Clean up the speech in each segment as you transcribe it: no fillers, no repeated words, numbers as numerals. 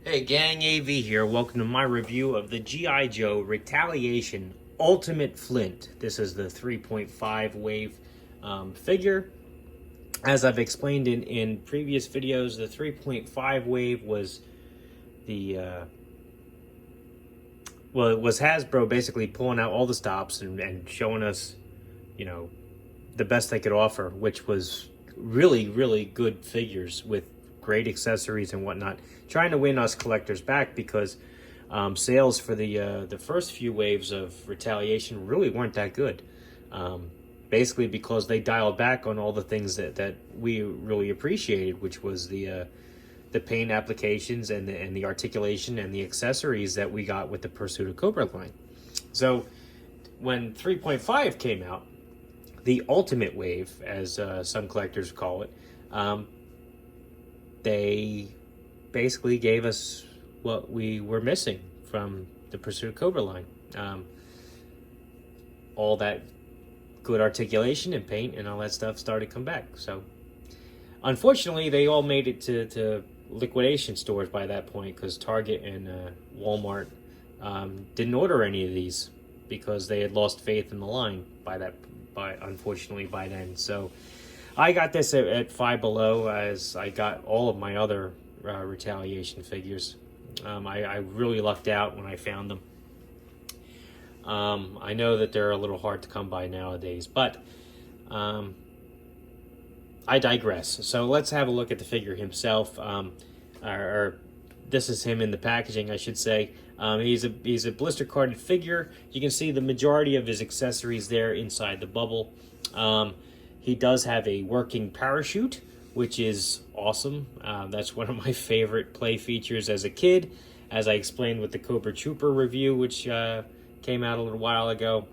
Hey gang, AV here. Welcome to my review of the GI Joe Retaliation Ultimate Flint. This is the 3.5 wave figure. As I've explained in previous videos, the 3.5 wave was it was Hasbro basically pulling out all the stops and showing us, the best they could offer, which was really, really good figures with great accessories and whatnot, trying to win us collectors back because sales for the first few waves of Retaliation really weren't that good. Basically because they dialed back on all the things that we really appreciated, which was the paint applications and the articulation and the accessories that we got with the Pursuit of Cobra line. So when 3.5 came out, the ultimate wave, as some collectors call it, they basically gave us what we were missing from the Pursuit of Cobra line. All that good articulation and paint and all that stuff started to come back. So unfortunately, they all made it to liquidation stores by that point because Target and Walmart didn't order any of these because they had lost faith in the line unfortunately by then. So I got this at Five Below, as I got all of my other Retaliation figures. I really lucked out when I found them. I know that they're a little hard to come by nowadays, but I digress. So let's have a look at the figure himself. Or this is him in the packaging, I should say. He's a blister carded figure. You can see the majority of his accessories there inside the bubble. He does have a working parachute, which is awesome. That's one of my favorite play features as a kid, as I explained with the Cobra Trooper review, which came out a little while ago.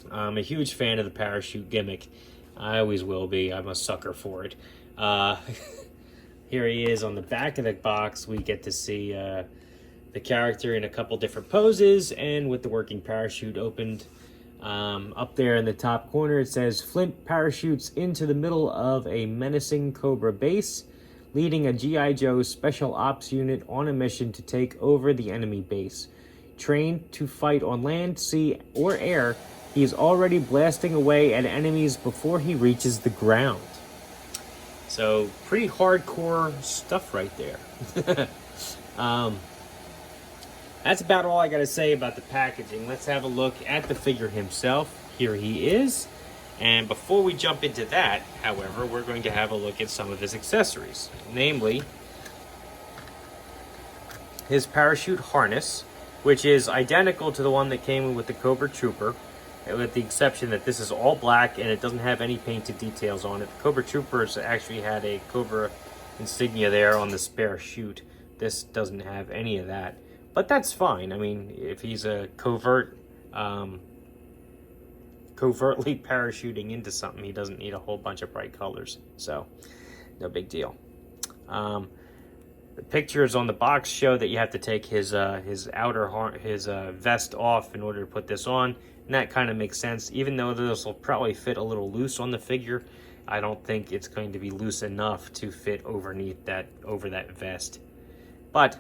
I'm a huge fan of the parachute gimmick. I always will be. I'm a sucker for it. Here he is on the back of the box. We get to see the character in a couple different poses and with the working parachute opened. Up there in the top corner, it says, Flint parachutes into the middle of a menacing Cobra base, leading a GI Joe special ops unit on a mission to take over the enemy base. Trained to fight on land, sea, or air, he is already blasting away at enemies before he reaches the ground. So, pretty hardcore stuff right there. That's about all I got to say about the packaging. Let's have a look at the figure himself. Here he is. And before we jump into that, however, we're going to have a look at some of his accessories. Namely, his parachute harness, which is identical to the one that came with the Cobra Trooper, with the exception that this is all black and it doesn't have any painted details on it. The Cobra Troopers actually had a Cobra insignia there on the spare chute. This doesn't have any of that. But that's fine. I mean, if he's a covertly parachuting into something, he doesn't need a whole bunch of bright colors. So, no big deal. The pictures on the box show that you have to take his vest off in order to put this on, and that kind of makes sense. Even though this will probably fit a little loose on the figure, I don't think it's going to be loose enough to fit over that vest. But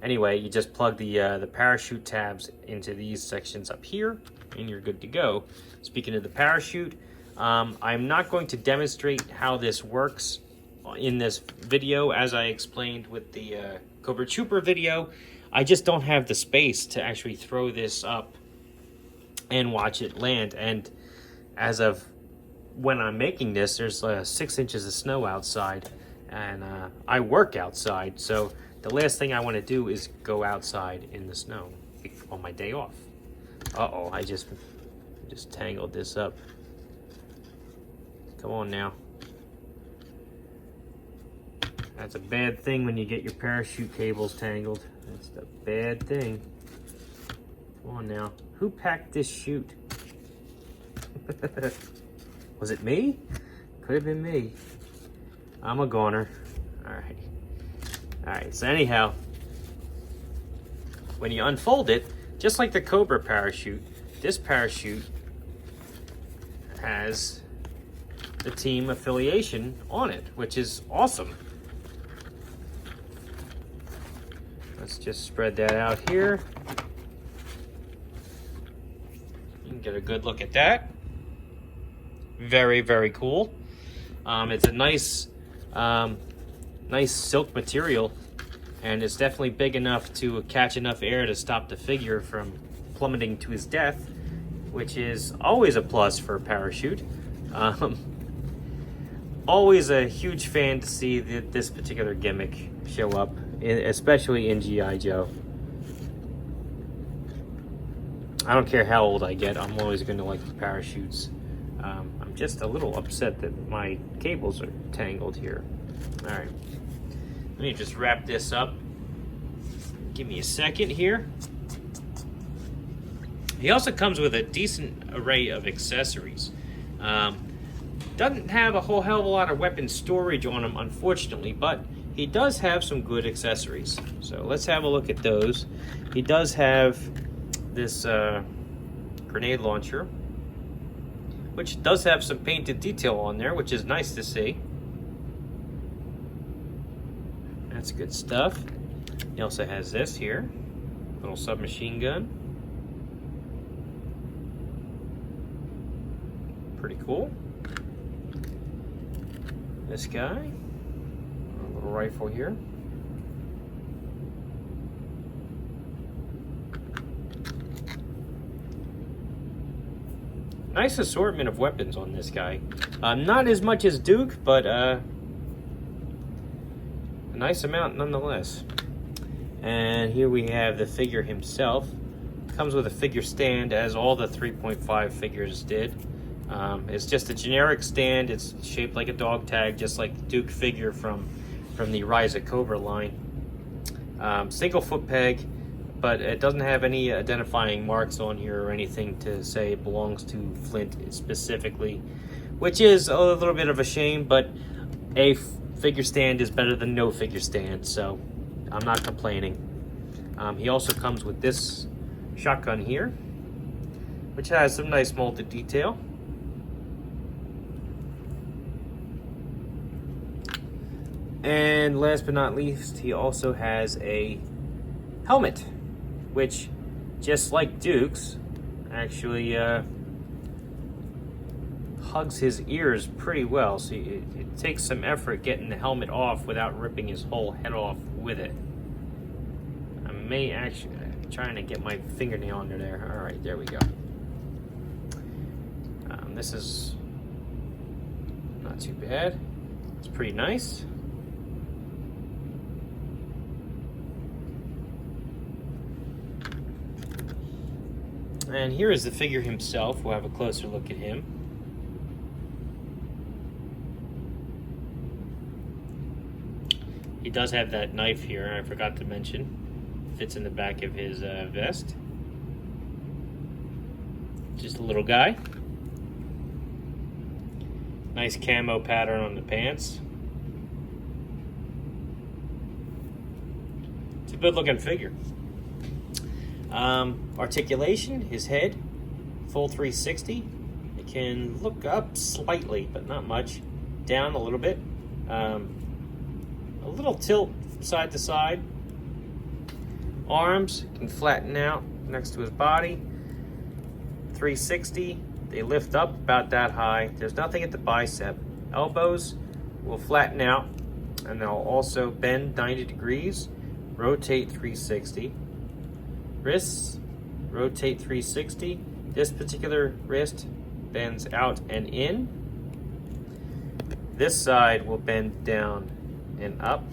anyway, you just plug the parachute tabs into these sections up here, and you're good to go. Speaking of the parachute, I'm not going to demonstrate how this works in this video, as I explained with the Cobra Trooper video. I just don't have the space to actually throw this up and watch it land. And as of when I'm making this, there's 6 inches of snow outside, and I work outside, so the last thing I want to do is go outside in the snow on my day off. Uh-oh, I just tangled this up. Come on now. That's a bad thing when you get your parachute cables tangled. That's a bad thing. Come on now. Who packed this chute? Was it me? Could have been me. I'm a goner. Alright. Alright, so anyhow, when you unfold it, just like the Cobra parachute, this parachute has the team affiliation on it, which is awesome. Let's just spread that out here. You can get a good look at that. Very, very cool. It's a nice silk material, and it's definitely big enough to catch enough air to stop the figure from plummeting to his death, which is always a plus for a parachute. Always a huge fan to see this particular gimmick show up, especially in GI Joe. I don't care how old I get, I'm always going to like the parachutes. I'm just a little upset that my cables are tangled here. All right, let me just wrap this up. Give me a second here. He also comes with a decent array of accessories. Doesn't have a whole hell of a lot of weapon storage on him, unfortunately, but he does have some good accessories. So let's have a look at those. He does have this grenade launcher, which does have some painted detail on there, which is nice to see. That's good stuff. He also has this here, little submachine gun. Pretty cool. This guy, a little rifle here. Nice assortment of weapons on this guy. Not as much as Duke, but a nice amount nonetheless. And here we have the figure himself. Comes with a figure stand, as all the 3.5 figures did. It's just a generic stand. It's shaped like a dog tag, just like the Duke figure from the Rise of Cobra line. Single foot peg, but it doesn't have any identifying marks on here or anything to say it belongs to Flint specifically, which is a little bit of a shame, but a figure stand is better than no figure stand, so I'm not complaining. He also comes with this shotgun here, which has some nice molded detail. And last but not least, he also has a helmet, which, just like Duke's, actually hugs his ears pretty well. So it takes some effort getting the helmet off without ripping his whole head off with it. I may actually, trying to get my fingernail under there. All right, there we go. This is not too bad. It's pretty nice. And here is the figure himself. We'll have a closer look at him. He does have that knife here, I forgot to mention. Fits in the back of his vest. Just a little guy. Nice camo pattern on the pants. It's a good looking figure. Articulation, his head, full 360. It can look up slightly, but not much. Down a little bit. A little tilt side to side. Arms can flatten out next to his body. 360. They lift up about that high. There's nothing at the bicep. Elbows will flatten out, and they'll also bend 90 degrees, rotate 360. Wrists rotate 360. This particular wrist bends out and in. This side will bend down and up.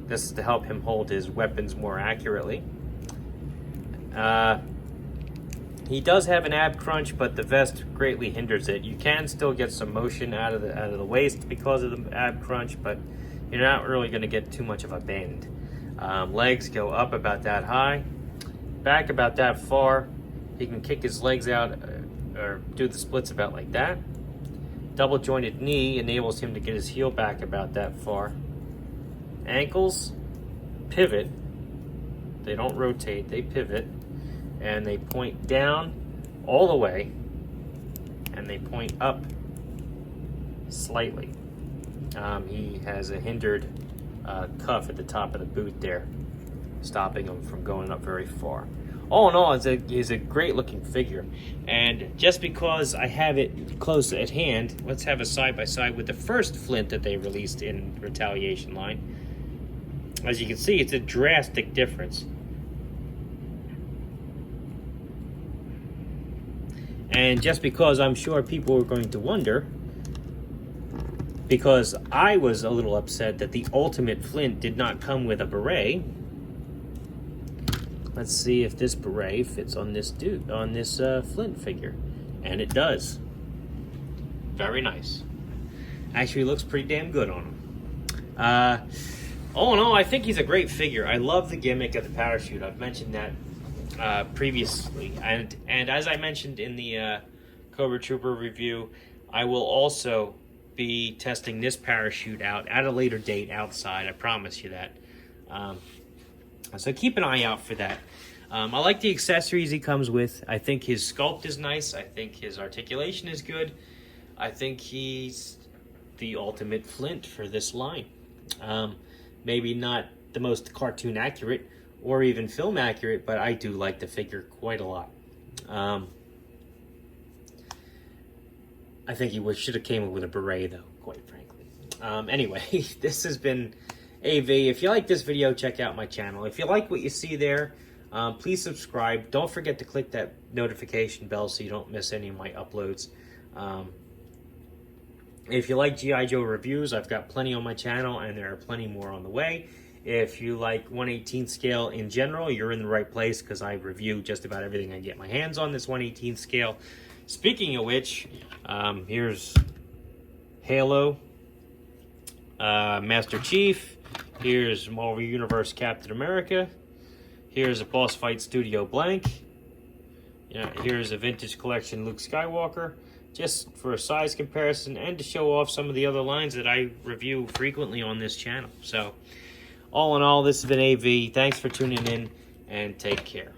This is to help him hold his weapons more accurately. He does have an ab crunch, but the vest greatly hinders it. You can still get some motion out of the waist because of the ab crunch, but you're not really going to get too much of a bend. Legs go up about that high, back about that far. He can kick his legs out or do the splits about like that. Double jointed knee enables him to get his heel back about that far. Ankles pivot. They don't rotate, they pivot. And they point down all the way, and they point up slightly. He has a hindered cuff at the top of the boot there. stopping him from going up very far. All in all, it's a great looking figure. And just because I have it close at hand, let's have a side-by-side with the first Flint that they released in Retaliation line. As you can see, it's a drastic difference. And just because I'm sure people are going to wonder, because I was a little upset that the Ultimate Flint did not come with a beret. Let's see if this beret fits on this Flint figure. And it does. Very nice. Actually looks pretty damn good on him. All in all, I think he's a great figure. I love the gimmick of the parachute. I've mentioned that previously. And as I mentioned in the Cobra Trooper review, I will also be testing this parachute out at a later date outside. I promise you that. So keep an eye out for that. I like the accessories he comes with. I think his sculpt is nice. I think his articulation is good. I think he's the ultimate Flint for this line. Maybe not the most cartoon accurate or even film accurate, but I do like the figure quite a lot. I think he should have came with a beret, though, quite frankly. Anyway, this has been AV. If you like this video, check out my channel. If you like what you see there, please subscribe. Don't forget to click that notification bell so you don't miss any of my uploads. If you like GI Joe reviews, I've got plenty on my channel, and there are plenty more on the way. If you like 1/18 scale in general, you're in the right place, because I review just about everything I get my hands on this 1/18 scale. Speaking of which, here's Halo, Master Chief. Here's Marvel Universe Captain America. Here's a Boss Fight Studio Blank. Here's a Vintage Collection Luke Skywalker. Just for a size comparison and to show off some of the other lines that I review frequently on this channel. So, all in all, this has been AV. Thanks for tuning in, and take care.